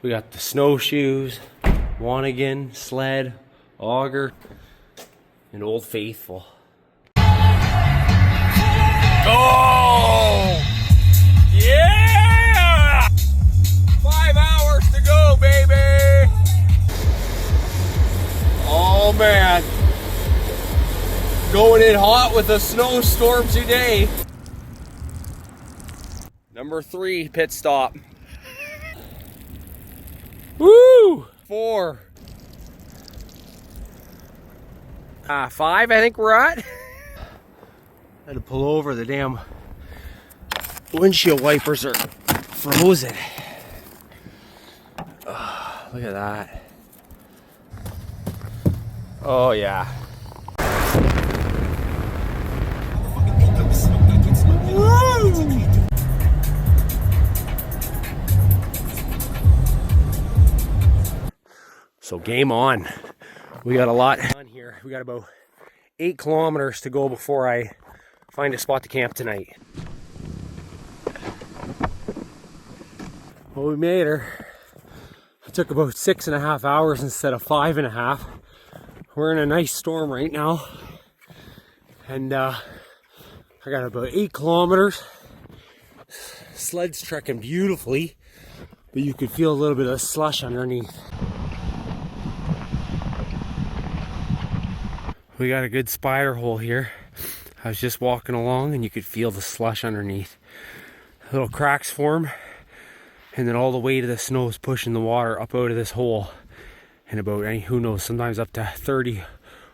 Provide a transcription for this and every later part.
We got the snowshoes, Wanigan, sled, auger, and Old Faithful. Oh! Yeah! 5 hours to go, baby! Oh man. Going in hot with a snowstorm today. Number 3 pit stop. Woo! 4. 5, I think we're at. Had to pull over, the damn windshield wipers are frozen. Oh, look at that. Oh yeah. Woo! So game on. We got a lot on here. We got about 8 kilometers to go before I find a spot to camp tonight. Well, we made her. It took about 6.5 hours instead of 5.5. We're in a nice storm right now. And I got about 8 kilometers. Sled's trekking beautifully, but you could feel a little bit of slush underneath. We got a good spider hole here. I was just walking along and you could feel the slush underneath. Little cracks form, and then all the weight of the snow is pushing the water up out of this hole. And about, who knows, sometimes up to 30,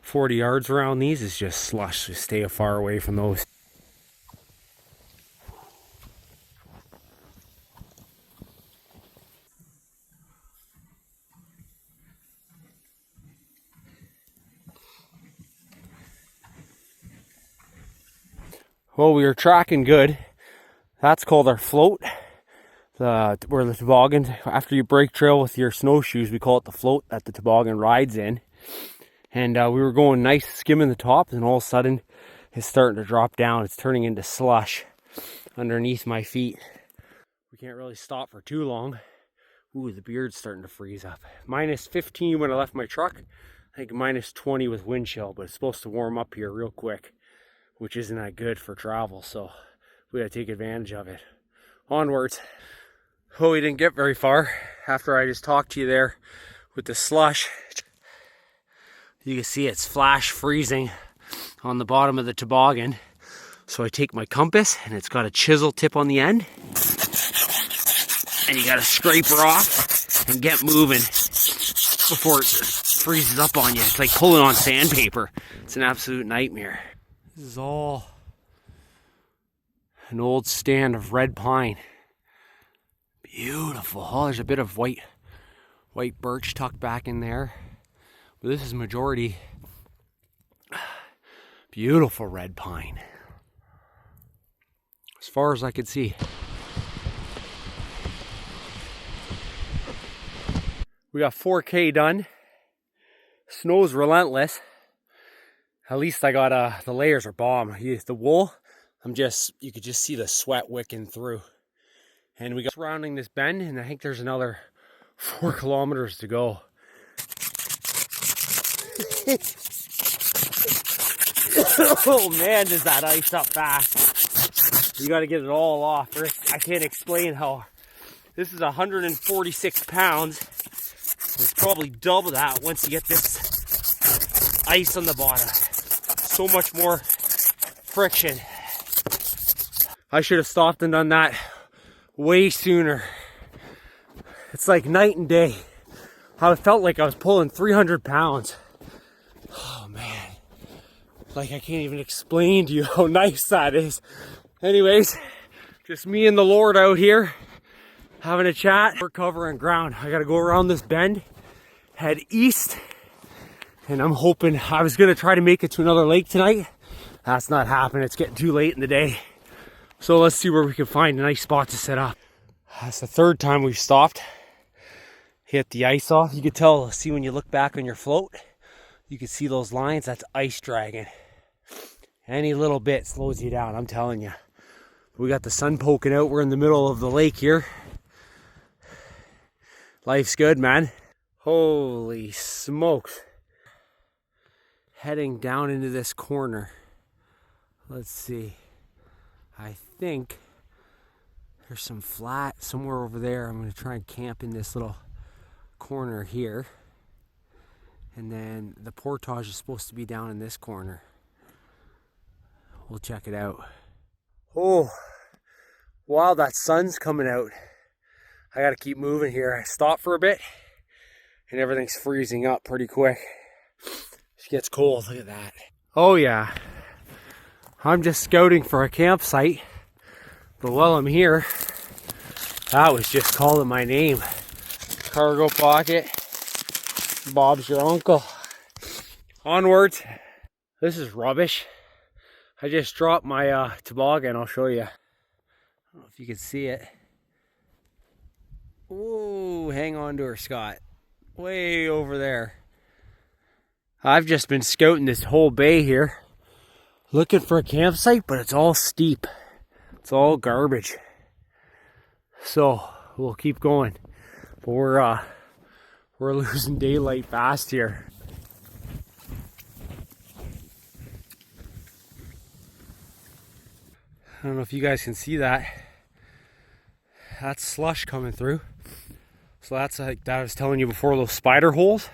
40 yards around these is just slush, so stay far away from those. Well, we were tracking good. That's called our float. Where the toboggan, after you break trail with your snowshoes, we call it the float that the toboggan rides in. And we were going nice, skimming the top, and all of a sudden it's starting to drop down. It's turning into slush underneath my feet. We can't really stop for too long. Ooh, the beard's starting to freeze up. Minus 15 when I left my truck. I think minus 20 with wind chill, but it's supposed to warm up here real quick, which isn't that good for travel, so we gotta take advantage of it. Onwards. Oh, we didn't get very far after I just talked to you there with the slush. You can see it's flash freezing on the bottom of the toboggan. So I take my compass, and it's got a chisel tip on the end. And you gotta scrape her off and get moving before it freezes up on you. It's like pulling on sandpaper. It's an absolute nightmare. This is all an old stand of red pine. Beautiful. Oh, there's a bit of white birch tucked back in there. But this is majority beautiful red pine. As far as I could see. We got 4K done. Snow's relentless. At least I got the layers are bomb. The wool, you could just see the sweat wicking through. And we got surrounding this bend, and I think there's another 4 kilometers to go. Oh man, does that ice up fast. You got to get it all off. I can't explain how. This is 146 pounds. It's probably double that once you get this ice on the bottom. So much more friction. I should have stopped and done that way sooner. It's like night and day. I felt like I was pulling 300 pounds. Oh man. Like I can't even explain to you how nice that is. Anyways, just me and the Lord out here having a chat. We're covering ground. I gotta go around this bend, head east, and I'm hoping I was gonna try to make it to another lake tonight. That's not happening. It's getting too late in the day. So let's see where we can find a nice spot to set up. That's the 3rd time we've stopped. Hit the ice off. You can tell, see when you look back on your float, you can see those lines. That's ice dragging. Any little bit slows you down, I'm telling you. We got the sun poking out. We're in the middle of the lake here. Life's good, man. Holy smokes. Heading down into this corner. Let's see. I think there's some flat somewhere over there. I'm going to try and camp in this little corner here. And then the portage is supposed to be down in this corner. We'll check it out. Oh, wow, that sun's coming out. I got to keep moving here. I stopped for a bit and everything's freezing up pretty quick. It gets cold, look at that. Oh yeah, I'm just scouting for a campsite, but while I'm here, that was just calling my name. Cargo pocket, Bob's your uncle. Onwards. This is rubbish. I just dropped my toboggan, I'll show you. I don't know if you can see it. Ooh, hang on to her, Scott. Way over there. I've just been scouting this whole bay here, looking for a campsite, but it's all steep. It's all garbage. So we'll keep going. But we're losing daylight fast here. I don't know if you guys can see that. That's slush coming through. So that's like that I was telling you before, those spider holes.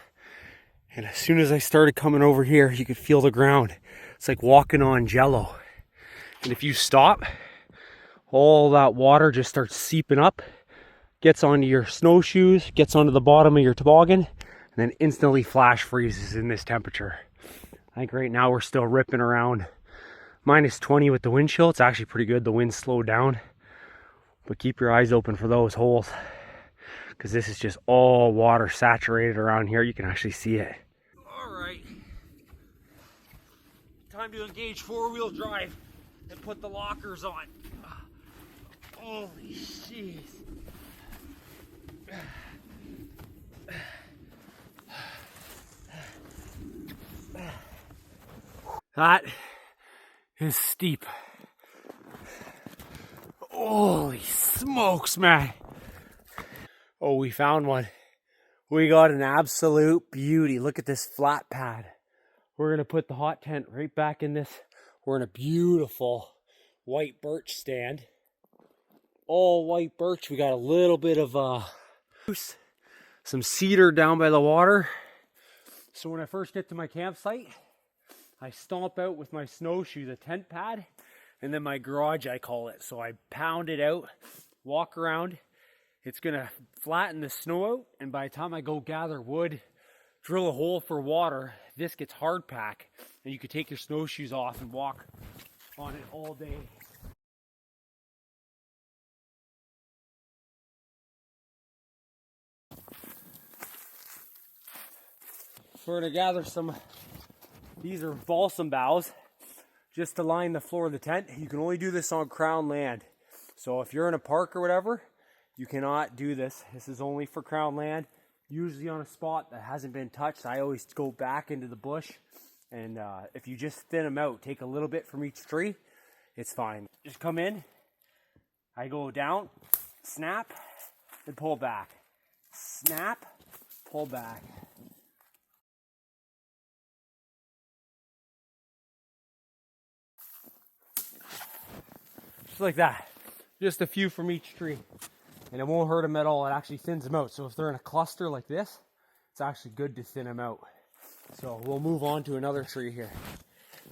And as soon as I started coming over here, you could feel the ground. It's like walking on jello. And if you stop, all that water just starts seeping up, gets onto your snowshoes, gets onto the bottom of your toboggan, and then instantly flash freezes in this temperature. I think right now we're still ripping around -20 with the wind chill. It's actually pretty good. The wind's slowed down. But keep your eyes open for those holes, because this is just all water saturated around here. You can actually see it. All right, time to engage four-wheel drive and put the lockers on. Holy jeez. That is steep. Holy smokes, man. Oh, we found one. We got an absolute beauty. Look at this flat pad. We're going to put the hot tent right back in this. We're in a beautiful white birch stand. All white birch. We got a little bit of some cedar down by the water. So when I first get to my campsite, I stomp out with my snowshoe the tent pad, and then my garage, I call it. So I pound it out, walk around. It's gonna flatten the snow out, and by the time I go gather wood, drill a hole for water, this gets hard pack, and you can take your snowshoes off and walk on it all day. So we're gonna gather some, these are balsam boughs, just to line the floor of the tent. You can only do this on crown land. So if you're in a park or whatever, you cannot do this. This is only for crown land, usually on a spot that hasn't been touched. I always go back into the bush, and if you just thin them out, take a little bit from each tree, it's fine. Just come in, I go down, snap, and pull back. Snap, pull back. Just like that. Just a few from each tree. And it won't hurt them at all. It actually thins them out. So if they're in a cluster like this, it's actually good to thin them out. So we'll move on to another tree here.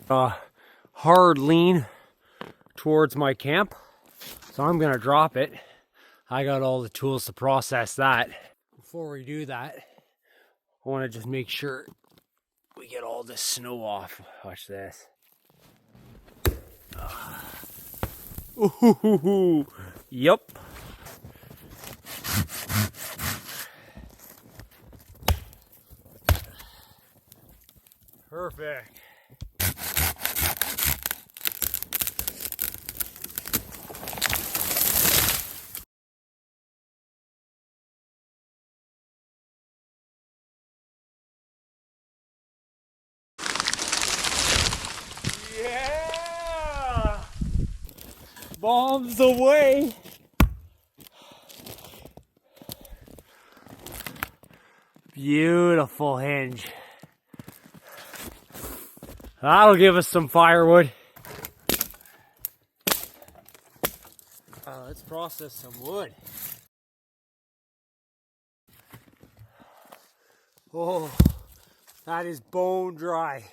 Hard lean towards my camp. So I'm going to drop it. I got all the tools to process that. Before we do that, I want to just make sure we get all this snow off. Watch this. Ooh, yep. Perfect. Yeah! Bombs away! Beautiful hinge. That'll give us some firewood. Let's process some wood. Oh, that is bone dry.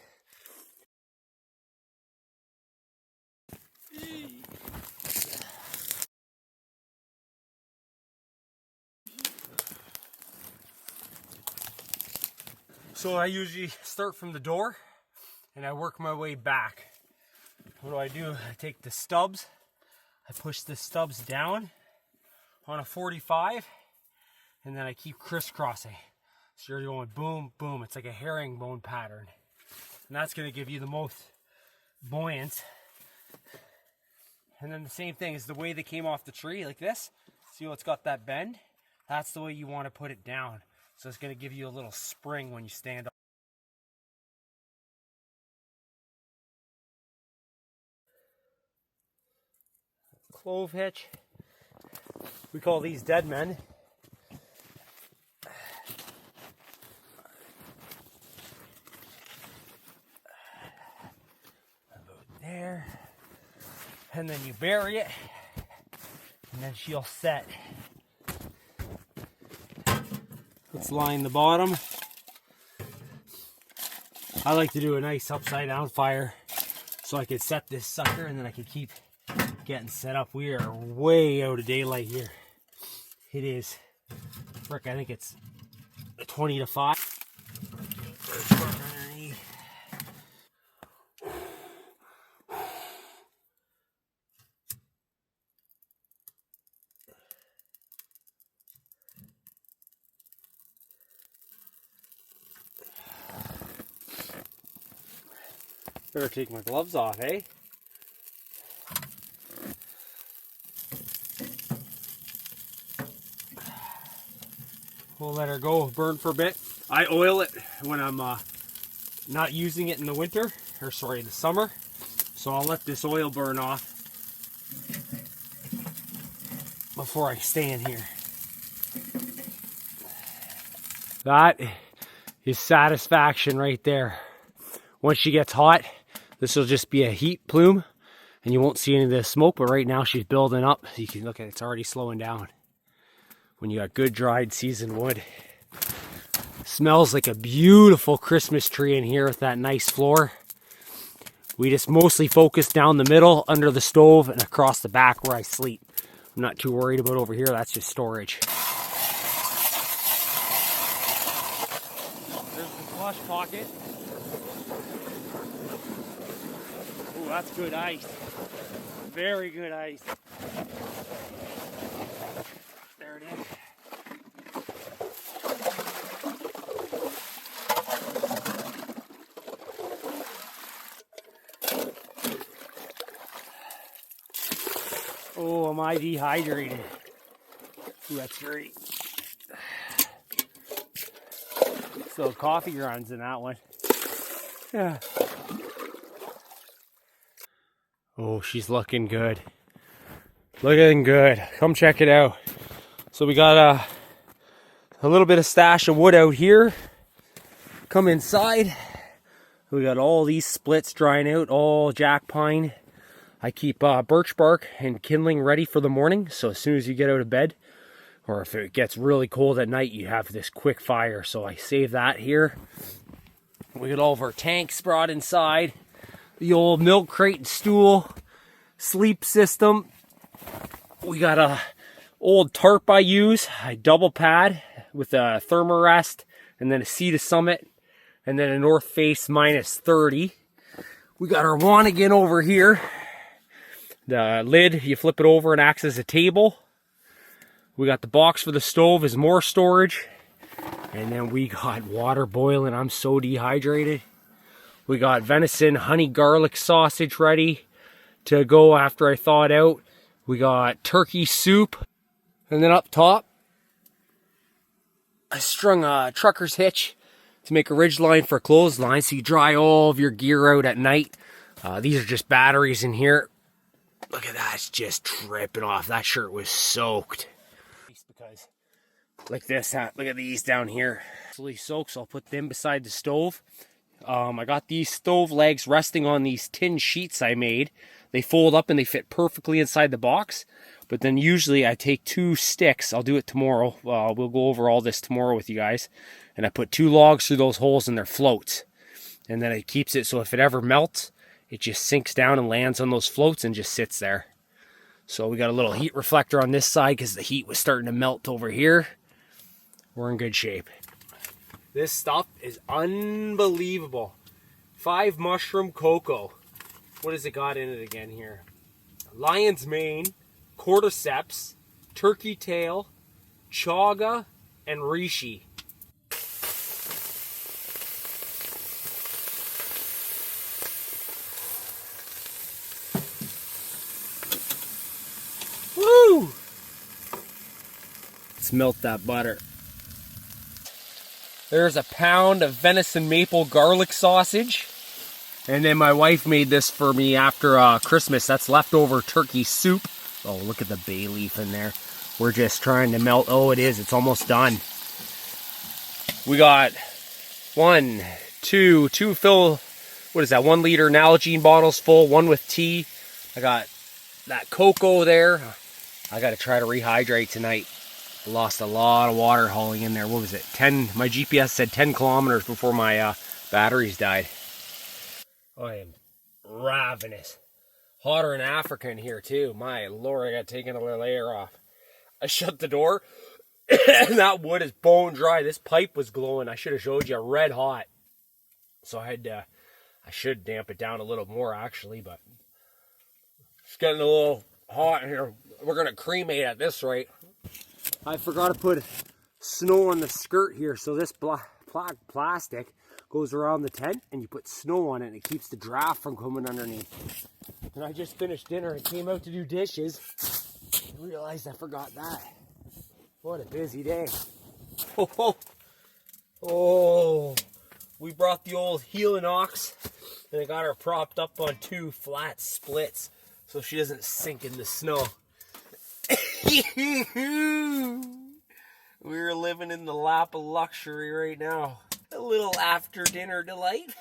So I usually start from the door and I work my way back. What do? I take the stubs, I push the stubs down on a 45, and then I keep crisscrossing. So you're going boom, boom. It's like a herringbone pattern. And that's going to give you the most buoyance. And then the same thing is the way they came off the tree, like this. See how it's got that bend? That's the way you want to put it down. So it's going to give you a little spring when you stand up. Clove hitch. We call these dead men. About there. And then you bury it. And then she'll set. Let's line the bottom. I like to do a nice upside down fire so I could set this sucker and then I could keep getting set up. We are way out of daylight here. It is, frick, I think it's 20 to 5. Better take my gloves off, eh? We'll let her go burn for a bit. I oil it when I'm not using it in the winter, or sorry, the summer. So I'll let this oil burn off before I stay in here. That is satisfaction right there. Once she gets hot, this will just be a heat plume and you won't see any of the smoke, but right now she's building up. You can look at it, it's already slowing down. When you got good dried seasoned wood. Smells like a beautiful Christmas tree in here with that nice floor. We just mostly focus down the middle, under the stove, and across the back where I sleep. I'm not too worried about over here, that's just storage. There's the slush pocket. Ooh, that's good ice. Very good ice. There it is. Oh, am I dehydrated? Ooh, that's great. So coffee grounds in that one. Yeah. Oh, she's looking good. Looking good. Come check it out. So we got a little bit of stash of wood out here. Come inside. We got all these splits drying out, all jack pine. I keep birch bark and kindling ready for the morning. So as soon as you get out of bed, or if it gets really cold at night, you have this quick fire. So I save that here. We got all of our tanks brought inside. The old milk crate and stool, sleep system. We got a old tarp I use, a double pad with a thermarest, and then a sea to summit, and then a north face -30. We got our Wanigan over here. The lid, you flip it over and acts as a table. We got the box for the stove as more storage. And then we got water boiling. I'm so dehydrated. We got venison honey garlic sausage ready to go after I thaw it out. We got turkey soup. And then up top, I strung a trucker's hitch to make a ridge line for a clothesline so you dry all of your gear out at night. These are just batteries in here. Look at that, it's just dripping off. That shirt was soaked. Because like this. Look at these down here. Slowly soaked, so I'll put them beside the stove. I got these stove legs resting on these tin sheets I made. They fold up and they fit perfectly inside the box. But then usually I take 2 sticks. I'll do it tomorrow. We'll go over all this tomorrow with you guys. And I put 2 logs through those holes and they're floats. And then it keeps it so if it ever melts, it just sinks down and lands on those floats and just sits there. So we got a little heat reflector on this side because the heat was starting to melt over here. We're in good shape. This stuff is unbelievable. 5 mushroom cocoa. What has it got in it again here? Lion's mane, cordyceps, turkey tail, chaga, and reishi. Woo! Let's melt that butter. There's a pound of venison maple garlic sausage. And then my wife made this for me after Christmas. That's leftover turkey soup. Oh, look at the bay leaf in there. We're just trying to melt. Oh, it is. It's almost done. We got 1, 2 fill, what is that, 1 liter Nalgene bottles full, 1 with tea. I got that cocoa there. I got to try to rehydrate tonight. Lost a lot of water hauling in there. What was it? 10, my GPS said 10 kilometers before my batteries died. I am ravenous. Hotter in Africa in here too. My lord, I got to take another layer off. I shut the door and that wood is bone dry. This pipe was glowing. I should have showed you, red hot. So I should damp it down a little more actually, but it's getting a little hot in here. We're going to cremate at this rate. I forgot to put snow on the skirt here, so this plastic goes around the tent and you put snow on it and it keeps the draft from coming underneath. And I just finished dinner and came out to do dishes and realized I forgot that. What a busy day. Oh, we brought the old heeling ox and I got her propped up on 2 flat splits so she doesn't sink in the snow. We're living in the lap of luxury right now. A little after dinner delight.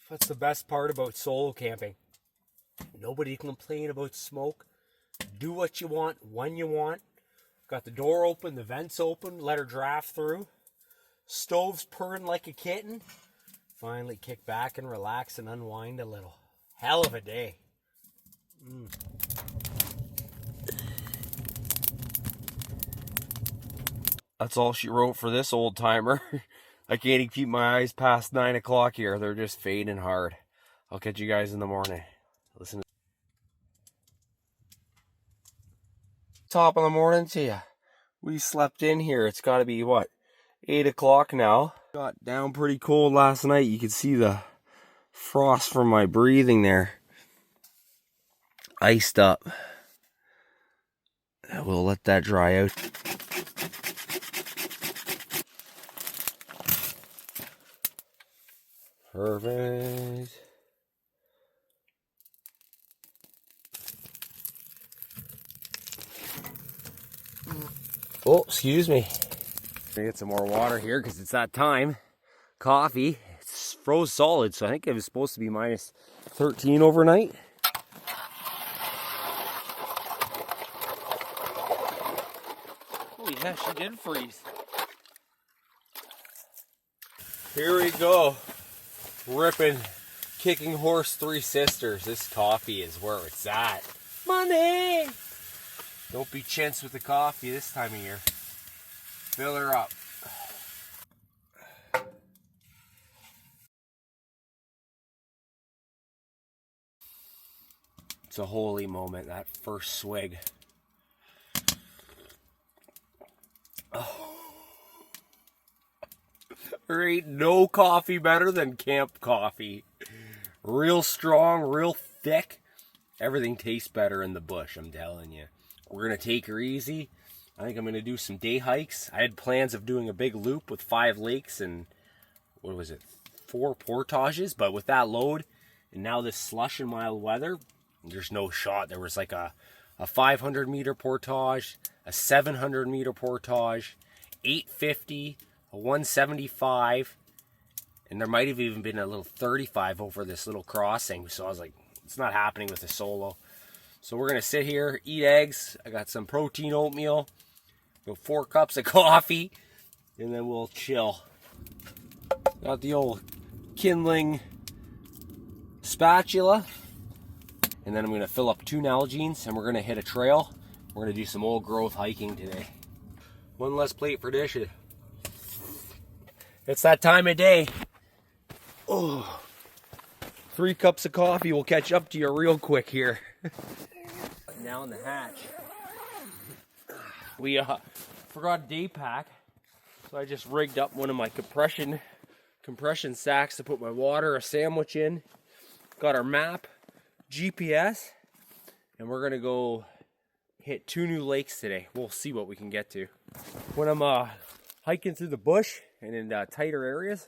That's the best part about solo camping. Nobody can complain about smoke. Do what you want, when you want. Got the door open, the vents open, let her draft through. Stove's purring like a kitten. Finally kick back and relax and unwind a little. Hell of a day. That's all she wrote for this old timer. I can't even keep my eyes past 9 o'clock here. They're just fading hard. I'll catch you guys in the morning. Listen to top of the morning to you. We slept in here. It's got to be what, 8 o'clock now. Got down pretty cold last night. You can see the frost from my breathing there. Iced up. We'll let that dry out. Perfect. Oh, excuse me. Gonna get some more water here because it's that time. Coffee. It's froze solid, so I think it was supposed to be minus 13 overnight. Oh yeah, she did freeze. Here we go. Ripping Kicking Horse Three Sisters. This coffee is where it's at. Money! Don't be chintz with the coffee this time of year. Fill her up. It's a holy moment, that first swig. Oh. There ain't no coffee better than camp coffee. Real strong, real thick. Everything tastes better in the bush, I'm telling you. We're going to take her easy. I think I'm going to do some day hikes. I had plans of doing a big loop with 5 lakes and, what was it, 4 portages. But with that load, and now this slush and mild weather, there's no shot. There was like a 500 meter portage, a 700 meter portage, 850, a 175, and there might have even been a little 35 over this little crossing. So I was like, it's not happening with a solo. So we're going to sit here, eat eggs. I got some protein oatmeal, 4 cups of coffee, and then we'll chill. Got the old kindling spatula. And then I'm going to fill up 2 Nalgene's and we're going to hit a trail. We're going to do some old growth hiking today. One less plate for dishes. It's that time of day. Oh, 3 cups of coffee will catch up to you real quick here. Now in the hatch. We forgot a day pack. So I just rigged up one of my compression sacks to put my water, a sandwich in. Got our map, GPS, and we're gonna go hit 2 new lakes today. We'll see what we can get to. When I'm hiking through the bush and in tighter areas,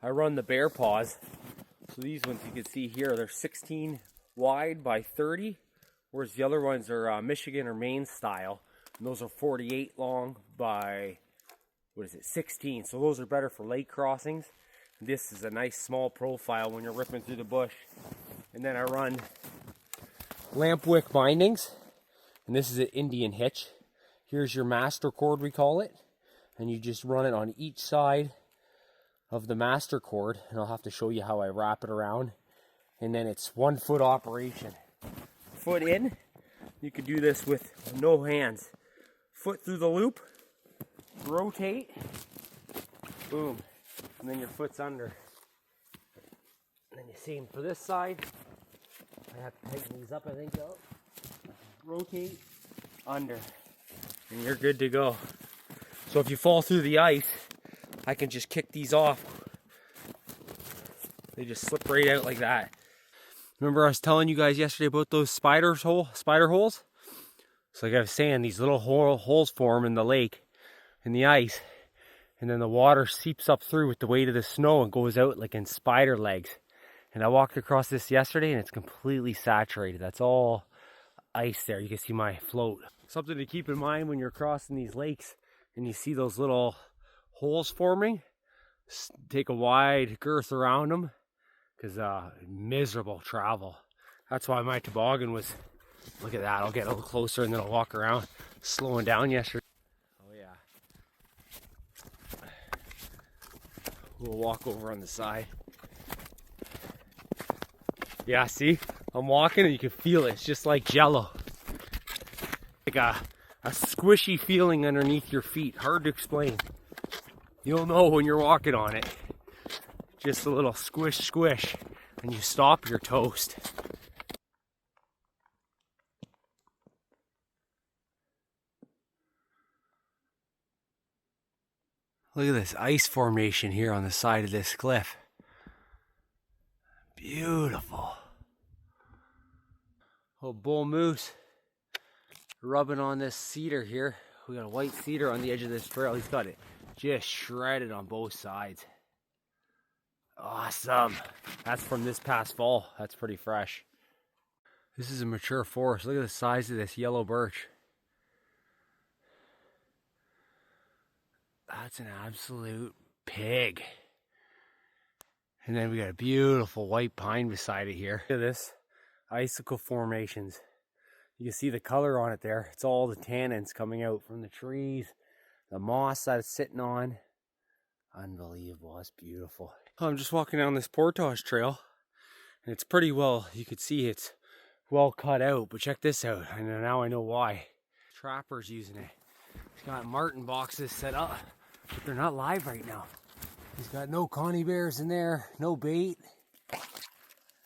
I run the bear paws. So these ones you can see here, they're 16 wide by 30, whereas the other ones are Michigan or Maine style, and those are 48 long by 16. So those are better for lake crossings. And this is a nice small profile when you're ripping through the bush. And then I run lamp wick bindings, and this is an Indian hitch. Here's your master cord, we call it, and you just run it on each side of the master cord, and I'll have to show you how I wrap it around. And then it's 1 foot operation. Foot in, you could do this with no hands. Foot through the loop, rotate, boom, and then your foot's under. And then you same for this side. I have to tighten these up, I think, though. Rotate, under, and you're good to go. So if you fall through the ice, I can just kick these off. They just slip right out like that. Remember I was telling you guys yesterday about those spider holes? So like I was saying, these little holes form in the lake, in the ice, and then the water seeps up through with the weight of the snow and goes out like in spider legs. And I walked across this yesterday and it's completely saturated. That's all ice there. You can see my float. Something to keep in mind when you're crossing these lakes and you see those little holes forming. Take a wide girth around them, because miserable travel. That's why my toboggan was, look at that. I'll get a little closer and then I'll walk around, slowing down yesterday. Oh yeah. We'll walk over on the side. Yeah, see? I'm walking and you can feel it. It's just like jello. Like a squishy feeling underneath your feet. Hard to explain. You'll know when you're walking on it. Just a little squish, squish. And you stop, you're toast. Look at this ice formation here on the side of this cliff. Beautiful. Oh, bull moose rubbing on this cedar here. We got a white cedar on the edge of this trail. He's got it just shredded on both sides. Awesome. That's from this past fall. That's pretty fresh. This is a mature forest. Look at the size of this yellow birch. That's an absolute pig. And then we got a beautiful white pine beside it here. Look at this. Icicle formations. You can see the color on it there. It's all the tannins coming out from the trees. The moss that it's sitting on. Unbelievable. That's beautiful. I'm just walking down this portage trail. And it's pretty well, you could see it's well cut out. But check this out. And now I know why. Trapper's using it. He's got marten boxes set up. But they're not live right now. He's got no coney bears in there, no bait.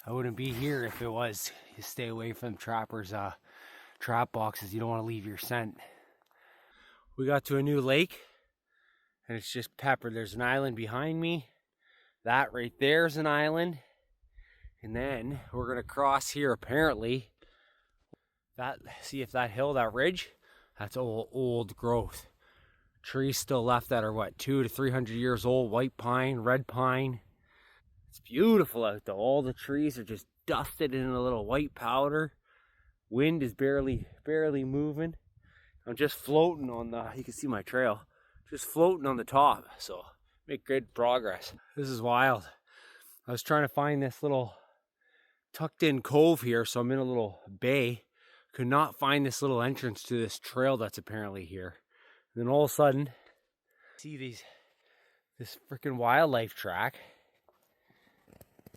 I wouldn't be here if it was. You stay away from trappers' trap boxes. You don't want to leave your scent. We got to a new lake, and it's just peppered. There's an island behind me. That right there is an island. And then we're going to cross here, apparently. See if that hill, that ridge, That's old growth. Trees still left that are what, 200 to 300 years old. White pine, red pine. It's beautiful out though. All the trees are just dusted in a little white powder. Wind is barely moving. I'm just floating on the, you can see my trail, just floating on the top. So make good progress. This is wild. I was trying to find this little tucked in cove here. So I'm in a little bay. Could not find this little entrance to this trail that's apparently here. And then all of a sudden, see this freaking wildlife track.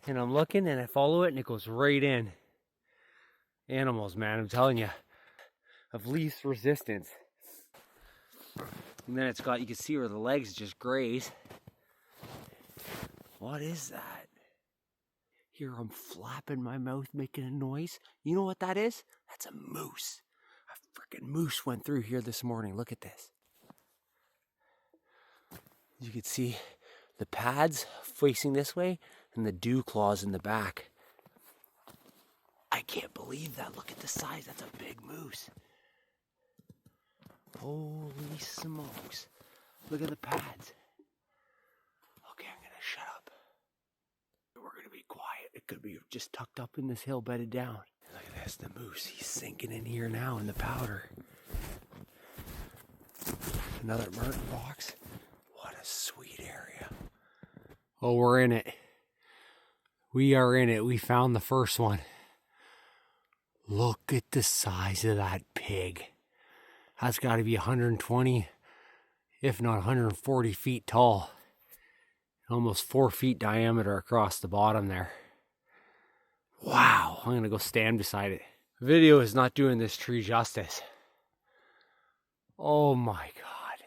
And I'm looking and I follow it and it goes right in. Animals, man, I'm telling you, of least resistance. And then it's got, you can see where the legs just graze. What is that? Here I'm flapping my mouth, making a noise. You know what that is? That's a moose. A freaking moose went through here this morning. Look at this. You can see the pads facing this way and the dew claws in the back. I can't believe that. Look at the size. That's a big moose. Holy smokes. Look at the pads. Okay, I'm going to shut up. We're going to be quiet. It could be just tucked up in this hill, bedded down. Look at this, the moose. He's sinking in here now in the powder. Another murder box. What a sweet area. Oh, we're in it. We are in it. We found the first one. Look at the size of that pig. That's got to be 120, if not 140 feet tall. Almost 4 feet diameter across the bottom there. Wow, I'm going to go stand beside it. Video is not doing this tree justice. Oh my God.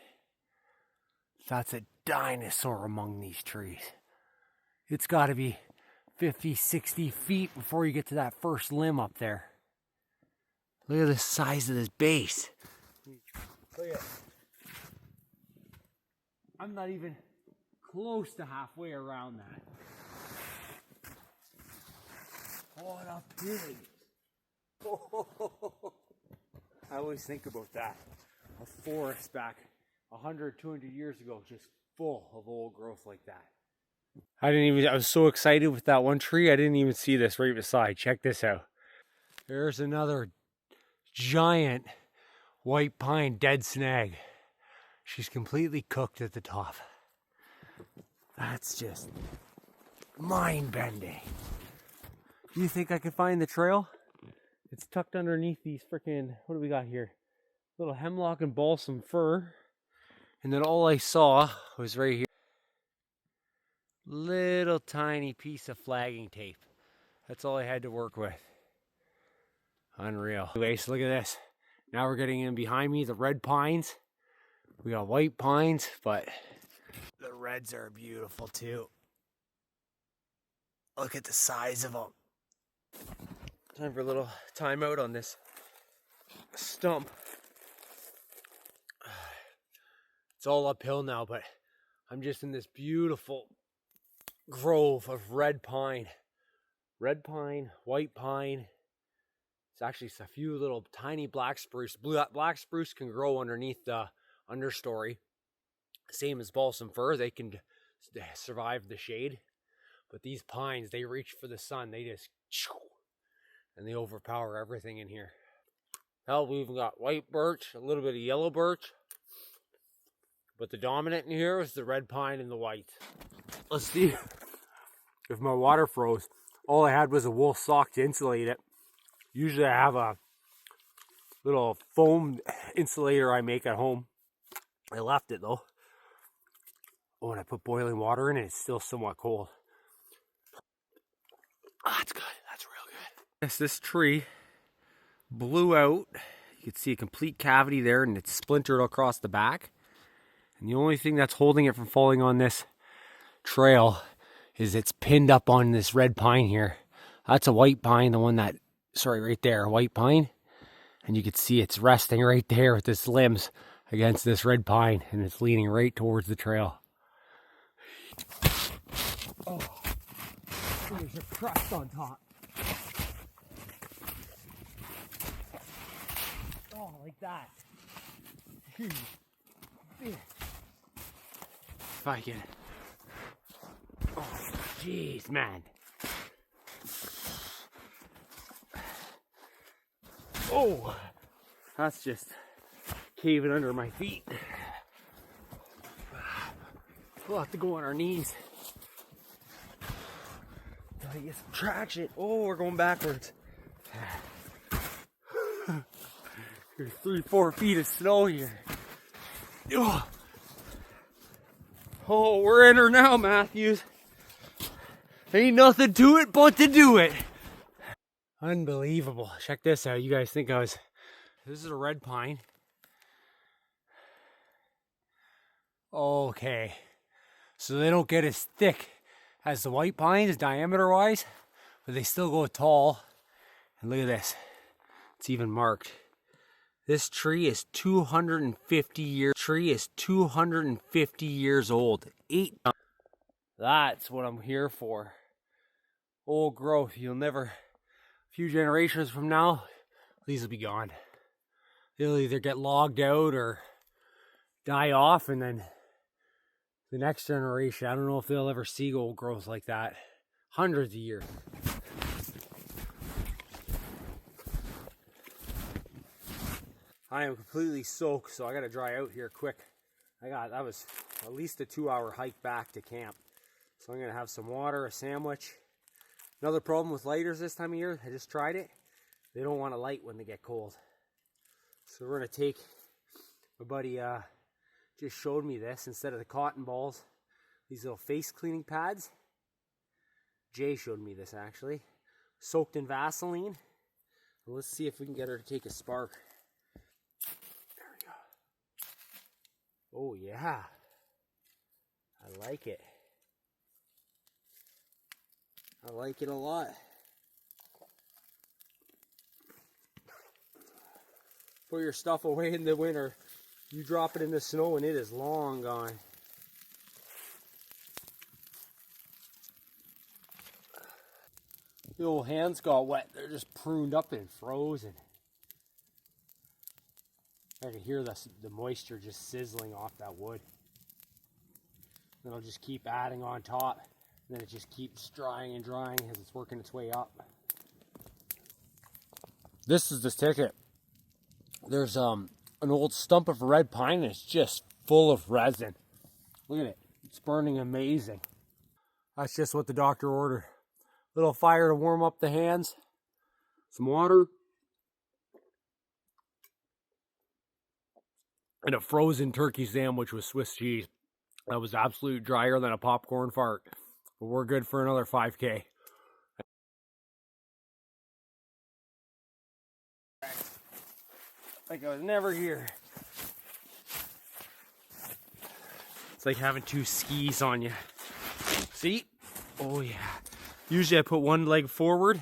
That's a dinosaur among these trees. It's got to be 50, 60 feet before you get to that first limb up there. Look at the size of this base. Look at it. I'm not even close to halfway around that. What a pig. I always think about that. A forest back 100, 200 years ago, just full of old growth like that. I was so excited with that one tree, I didn't even see this right beside. Check this out. There's another giant white pine dead snag. She's completely cooked at the top. That's just mind-bending. You think I could find the trail? It's tucked underneath these freaking, what do we got here? Little hemlock and balsam fir. And then all I saw was right here. Little tiny piece of flagging tape. That's all I had to work with. Unreal. Anyways, look at this. Now we're getting in behind me, the red pines. We got white pines, but the reds are beautiful too. Look at the size of them. Time for a little timeout on this stump. It's all uphill now, but I'm just in this beautiful grove of red pine. Red pine, white pine. It's actually a few little tiny black spruce. Black spruce can grow underneath the understory. Same as balsam fir, they can survive the shade. But these pines, they reach for the sun. They just, and they overpower everything in here. Hell, we've got white birch, a little bit of yellow birch. But the dominant in here is the red pine and the white. Let's see if my water froze. All I had was a wool sock to insulate it. Usually I have a little foam insulator I make at home. I left it though. Oh, when I put boiling water in it, it's still somewhat cold. Ah, that's good. That's real good. Yes, this tree blew out. You can see a complete cavity there and it's splintered across the back. And the only thing that's holding it from falling on this trail is it's pinned up on this red pine here. That's a white pine, the one that, sorry, right there, a white pine. And you can see it's resting right there with its limbs against this red pine and it's leaning right towards the trail. Oh, there's a crust on top. Oh, like that. If I can. Oh, jeez, man. Oh, that's just caving under my feet. We'll have to go on our knees. Gotta get some traction. Oh, we're going backwards. There's 3-4 feet of snow here. Oh, we're in her now, Matthews. Ain't nothing to it but to do it. Unbelievable. Check this out. You guys think this is a red pine. Okay. So they don't get as thick as the white pines diameter-wise, but they still go tall. And look at this. It's even marked. This tree is 250 years old. That's what I'm here for. Old growth. A few generations from now, these will be gone. They'll either get logged out or die off, and then the next generation, I don't know if they'll ever see old growth like that. Hundreds of years. I am completely soaked, so I gotta dry out here quick. That was at least a 2-hour hike back to camp. So I'm gonna have some water, a sandwich. Another problem with lighters this time of year, I just tried it. They don't want to light when they get cold. So we're gonna take, my buddy just showed me this, instead of the cotton balls, these little face cleaning pads. Jay showed me this actually. Soaked in Vaseline. Let's see if we can get her to take a spark. There we go. Oh yeah. I like it. I like it a lot. Put your stuff away in the winter. You drop it in the snow and it is long gone. The old hands got wet. They're just pruned up and frozen. I can hear the moisture just sizzling off that wood. Then I'll just keep adding on top. And then it just keeps drying and drying as it's working its way up. This is the ticket. There's an old stump of red pine and it's just full of resin. Look at it. It's burning amazing. That's just what the doctor ordered. Little fire to warm up the hands. Some water. And a frozen turkey sandwich with Swiss cheese. That was absolute drier than a popcorn fart. But we're good for another 5K. Like I was never here. It's like having two skis on you. See? Oh yeah. Usually I put one leg forward,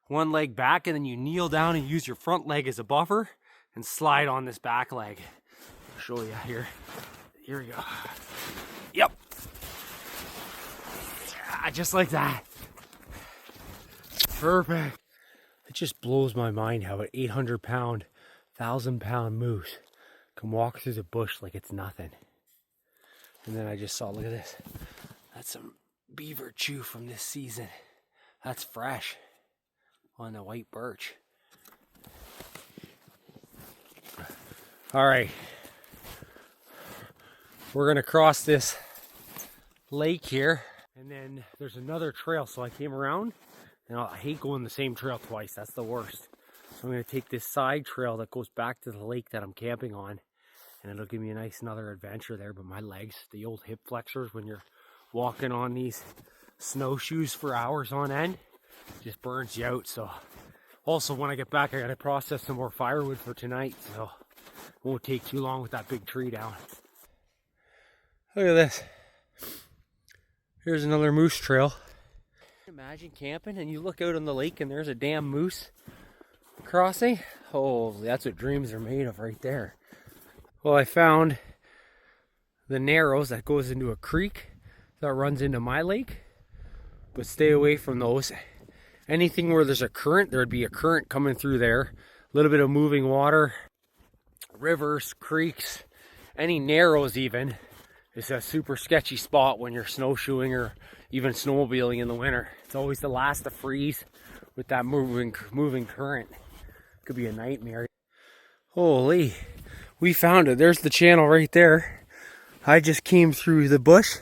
one leg back, and then you kneel down and use your front leg as a buffer and slide on this back leg. I'll show you here. Here we go. Yep. Yeah, just like that. Perfect. It just blows my mind how an 800-pound, 1,000-pound moose can walk through the bush like it's nothing. And then I just saw, look at this. That's some beaver chew from this season. That's fresh on the white birch. All right. We're gonna cross this lake here, and then there's another trail. So I came around, and I hate going the same trail twice. That's the worst. So I'm gonna take this side trail that goes back to the lake that I'm camping on, and it'll give me a nice another adventure there. But my legs, the old hip flexors, when you're walking on these snowshoes for hours on end, just burns you out. So also when I get back, I gotta process some more firewood for tonight, so it won't take too long with that big tree down. Look at this. Here's another moose trail. Imagine camping and you look out on the lake and there's a damn moose crossing. Oh, that's what dreams are made of right there. Well, I found the narrows that goes into a creek that runs into my lake, but stay away from those. Anything where there's a current, there'd be a current coming through there. A little bit of moving water. rivers, creeks, any narrows even. It's a super sketchy spot when you're snowshoeing or even snowmobiling in the winter. It's always the last to freeze with that moving current. Could be a nightmare. Holy, we found it. There's the channel right there. I just came through the bush,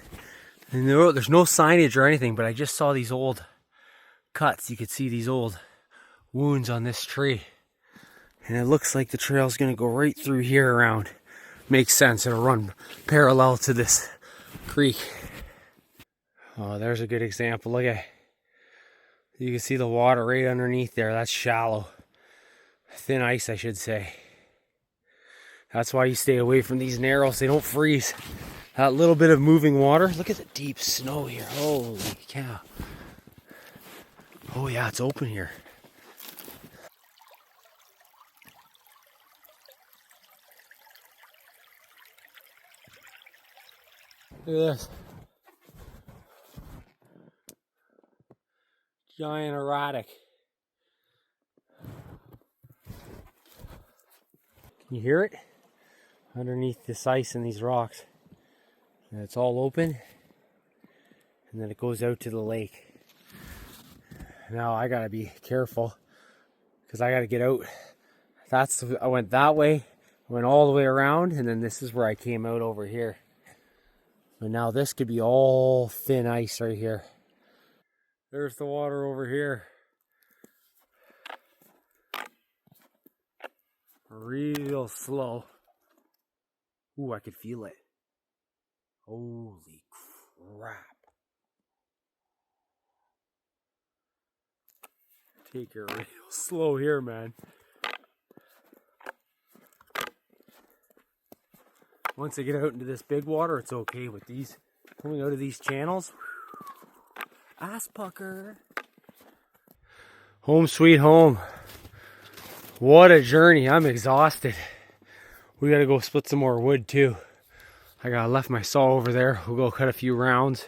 and there's no signage or anything, but I just saw these old cuts. You could see these old wounds on this tree. And it looks like the trail's gonna go right through here around. Makes sense, it'll run parallel to this creek. Oh, there's a good example. Look at, you can see the water right underneath there. That's shallow. Thin ice, I should say. That's why you stay away from these narrows. They don't freeze. That little bit of moving water. Look at the deep snow here. Holy cow. Oh yeah, it's open here. Look at this. Giant erratic. Can you hear it? Underneath this ice and these rocks. And it's all open. And then it goes out to the lake. Now I gotta be careful because I gotta get out. I went that way, I went all the way around, and then this is where I came out over here. But now this could be all thin ice right here. There's the water over here. Real slow. Ooh, I could feel it. Holy crap. Take it real slow here, man. Once I get out into this big water, it's okay. With these, coming out of these channels, ass pucker. Home sweet home. What a journey. I'm exhausted. We gotta go split some more wood too. I left my saw over there. We'll go cut a few rounds.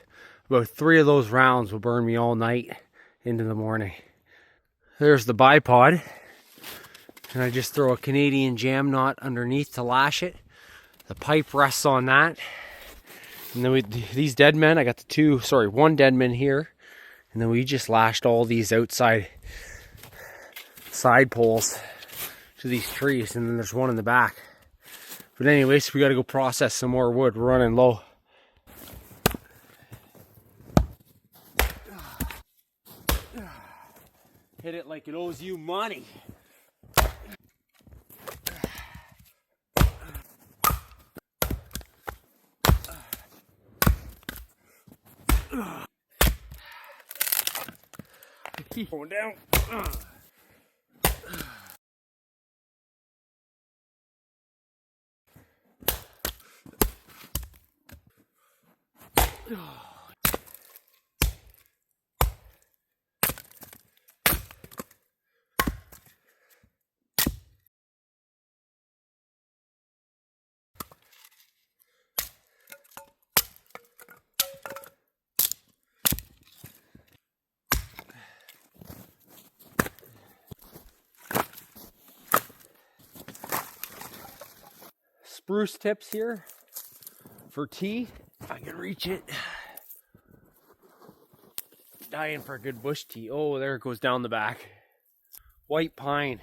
About 3 of those rounds will burn me all night into the morning. There's the bipod. And I just throw a Canadian jam knot underneath to lash it. The pipe rests on that. And then these dead men, I got one dead man here. And then we just lashed all these outside side poles to these trees. And then there's one in the back. But anyways, we got to go process some more wood. We're running low. Hit it like it owes you money. Keep going down. Spruce tips here for tea. If I can reach it. Dying for a good bush tea. Oh, there it goes down the back. White pine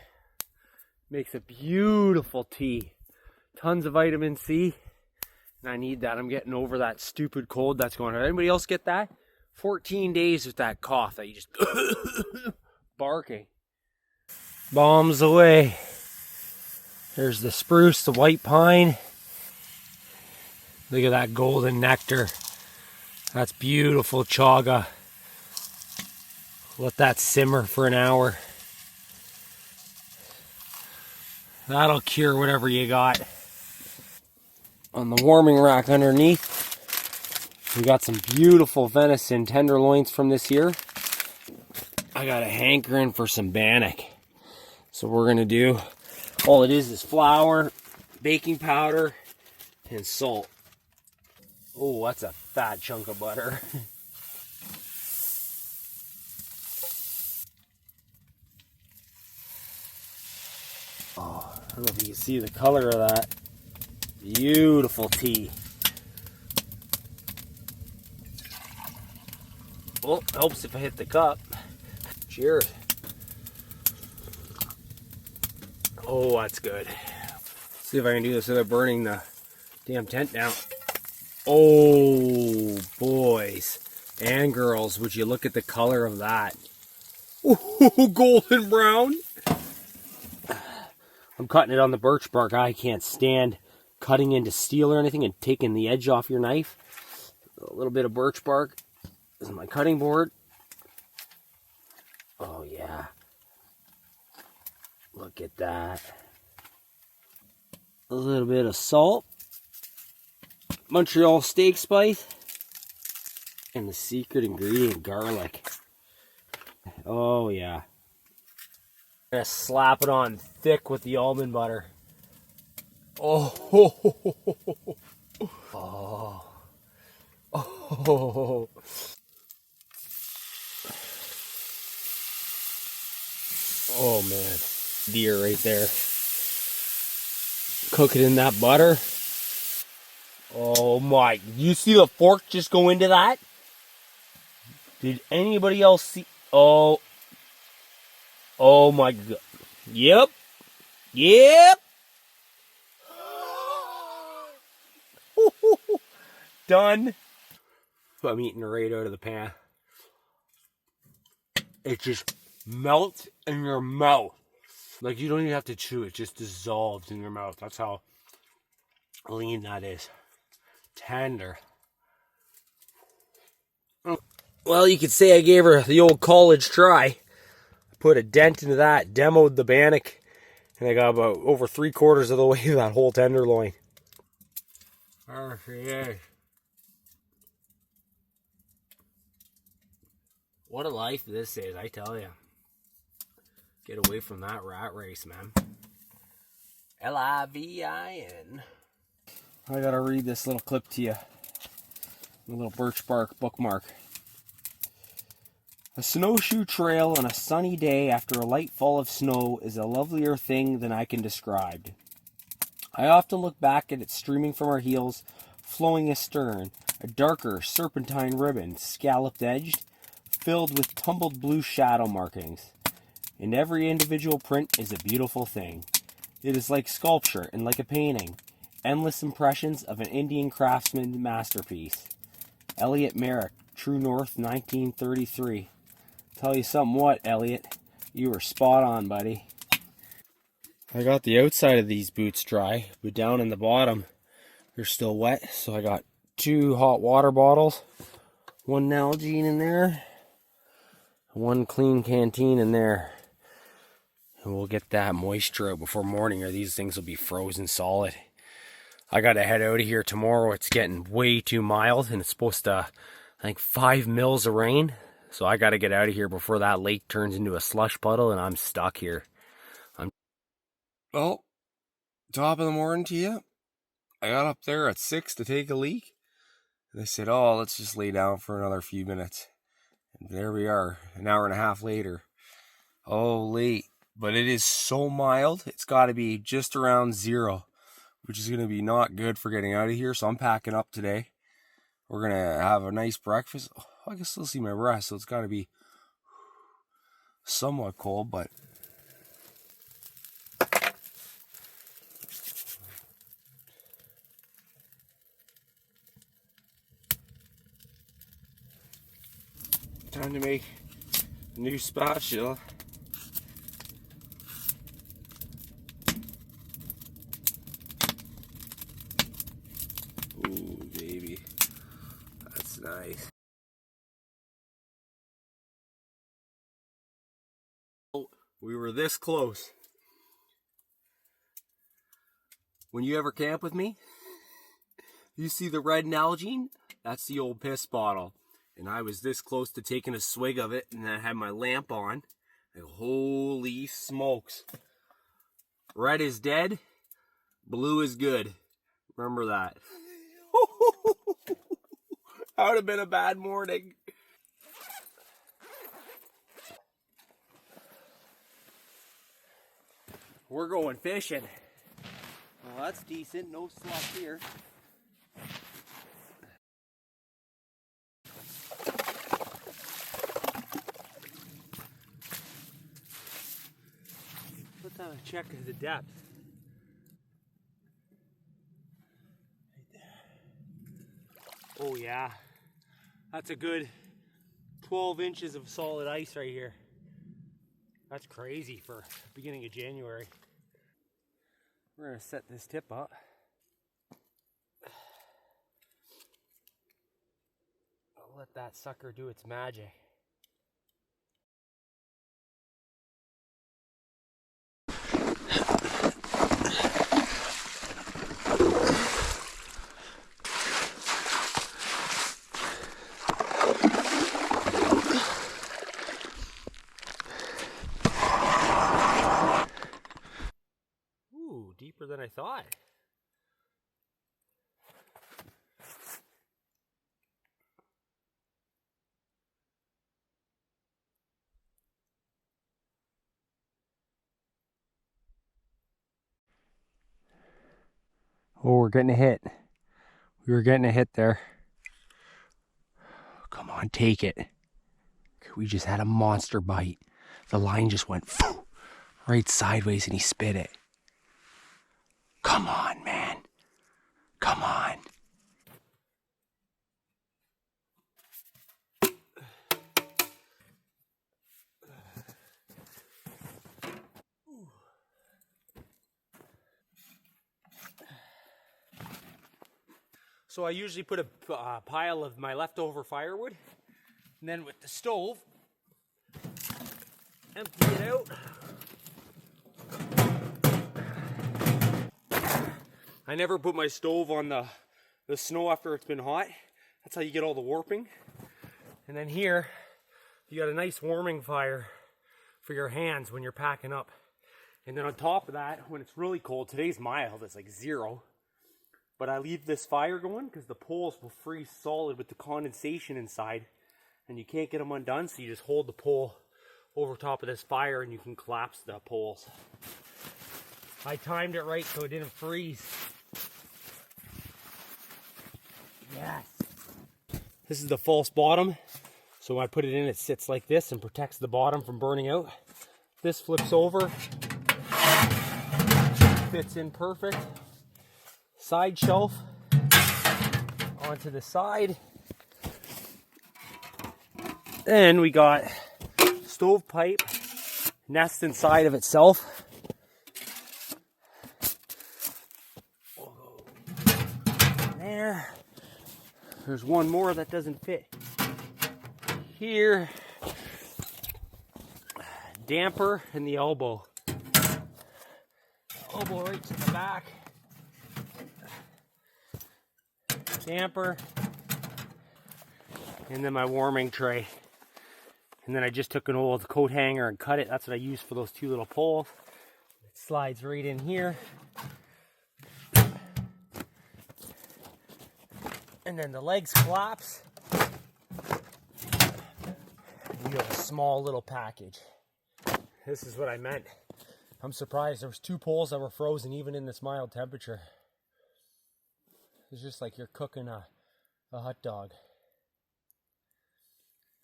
makes a beautiful tea. Tons of vitamin C. And I need that. I'm getting over that stupid cold that's going on. Anybody else get that? 14 days with that cough that you just barking. Bombs away. There's the spruce, the white pine. Look at that golden nectar. That's beautiful chaga. Let that simmer for an hour. That'll cure whatever you got. On the warming rack underneath, we got some beautiful venison tenderloins from this year. I got a hankering for some bannock. So we're gonna do, all it is flour, baking powder, and salt. Oh, that's a fat chunk of butter. Oh. I don't know if you can see the color of that. Beautiful tea. Well, helps if I hit the cup. Cheers. Oh, that's good. Let's see if I can do this without burning the damn tent down. Oh, boys and girls, would you look at the color of that? Ooh, golden brown. I'm cutting it on the birch bark. I can't stand cutting into steel or anything and taking the edge off your knife. A little bit of birch bark. This is my cutting board. Oh, yeah. Look at that. A little bit of salt. Montreal steak spice. And the secret ingredient, garlic. Oh, yeah. I'm going to slap it on thick with the almond butter. Oh. Oh. Oh. Oh, man. Deer right there. Cook it in that butter. Oh, my. You see the fork just go into that? Did anybody else see? Oh. Oh, my God. Yep. Yep. Done. I'm eating it right out of the pan. It just melts in your mouth. Like, you don't even have to chew it. It just dissolves in your mouth. That's how lean that is. Tender. Well, you could say I gave her the old college try. Put a dent into that, demoed the bannock, and I got about over 3/4 of the way to that whole tenderloin. Oh, yeah. What a life this is, I tell you. Get away from that rat race, man. Livin. I gotta read this little clip to you. A little birch bark bookmark. A snowshoe trail on a sunny day after a light fall of snow is a lovelier thing than I can describe. I often look back at it streaming from our heels, flowing astern, a darker serpentine ribbon, scalloped edged, filled with tumbled blue shadow markings. And every individual print is a beautiful thing. It is like sculpture and like a painting, endless impressions of an Indian craftsman's masterpiece. Elliot Merrick, True North, 1933. Tell you something what, Elliot, you were spot on, buddy. I got the outside of these boots dry, but down in the bottom, they're still wet. So I got 2 hot water bottles, 1 Nalgene in there, 1 clean canteen in there. And we'll get that moisture out before morning, or these things will be frozen solid. I gotta head out of here tomorrow. It's getting way too mild, and it's supposed to, I think, 5 mils of rain. So I gotta get out of here before that lake turns into a slush puddle, and I'm stuck here. Well, top of the morning to you. I got up there at 6 to take a leak. They said, oh, let's just lay down for another few minutes. And there we are, an hour and a half later. Oh, late. But it is so mild, it's got to be just around 0, which is going to be not good for getting out of here. So I'm packing up today. We're going to have a nice breakfast. Oh, I can still see my breath, so it's got to be somewhat cold, but time to make a new spatula. Ooh, baby. That's nice. We were this close. When you ever camp with me, you see the red Nalgene? That's the old piss bottle. And I was this close to taking a swig of it, and I had my lamp on. And holy smokes. Red is dead, blue is good. Remember that. That would have been a bad morning. We're going fishing. Well, that's decent. No slush here. Let's have a check of the depth. Right there. Oh yeah. That's a good 12 inches of solid ice right here. That's crazy for beginning of January. We're gonna set this tip up. I'll let that sucker do its magic. Ooh, deeper than I thought. Oh, we're getting a hit. We were getting a hit there. Come on, take it. We just had a monster bite. The line just went right sideways and he spit it. Come on, man. Come on. So I usually put a pile of my leftover firewood, and then with the stove, empty it out. I never put my stove on the snow after it's been hot. That's how you get all the warping. And then here, you got a nice warming fire for your hands when you're packing up. And then on top of that, when it's really cold, today's mild, it's like 0. But I leave this fire going because the poles will freeze solid with the condensation inside and you can't get them undone, so you just hold the pole over top of this fire and you can collapse the poles. I timed it right so it didn't freeze. Yes. This is the false bottom. So when I put it in, it sits like this and protects the bottom from burning out. This flips over, fits in perfect. Side shelf onto the side. Then we got stovepipe nest inside of itself. There. There's one more that doesn't fit here. Damper in the elbow. Elbow right to the back. Damper, and then my warming tray. And then I just took an old coat hanger and cut it. That's what I used for those 2 little poles. It slides right in here. And then the legs collapse. You have a small little package. This is what I meant. I'm surprised there was 2 poles that were frozen even in this mild temperature. It's just like you're cooking a hot dog.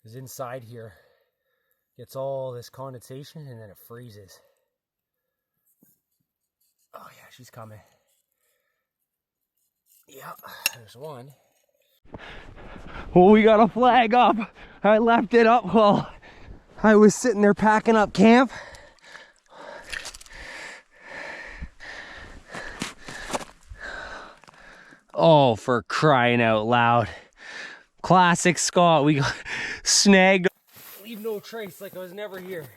Because inside here gets all this condensation and then it freezes. Oh yeah, she's coming. Yeah, there's one. Oh, we got a flag up. I left it up while I was sitting there packing up camp. Oh, for crying out loud. Classic Scott. We got snagged. Leave no trace like I was never here.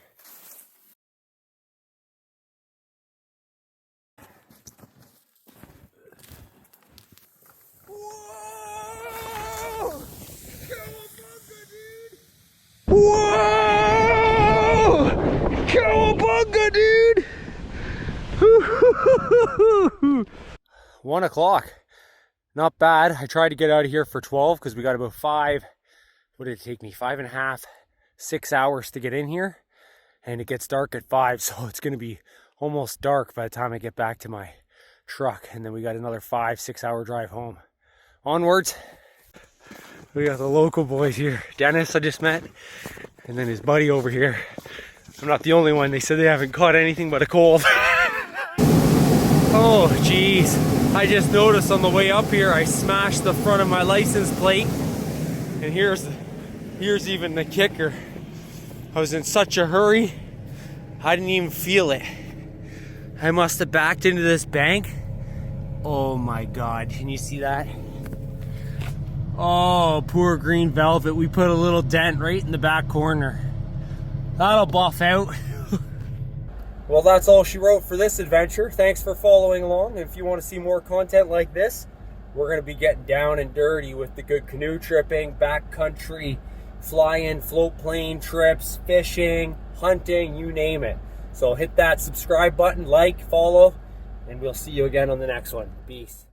Whoa! Whoa! Cowabunga, dude! 1 o'clock. Not bad. I tried to get out of here for 12 because we got about 5. What did it take me? 5.5, 6 hours to get in here. And it gets dark at 5, so it's going to be almost dark by the time I get back to my truck, and then we got another 5-6 hour drive home. Onwards. We got the local boys here. Dennis I just met, and then his buddy over here. I'm not the only one. They said they haven't caught anything but a cold. Oh geez, I just noticed on the way up here I smashed the front of my license plate, and here's even the kicker. I was in such a hurry I didn't even feel it. I must have backed into this bank. Oh my god, can you see that? Oh, poor green velvet. We put a little dent right in the back corner. That'll buff out. Well, that's all she wrote for this adventure. Thanks for following along. If you want to see more content like this, we're going to be getting down and dirty with the good canoe tripping, backcountry, fly-in, float plane trips, fishing, hunting, you name it. So hit that subscribe button, like, follow, and we'll see you again on the next one. Peace.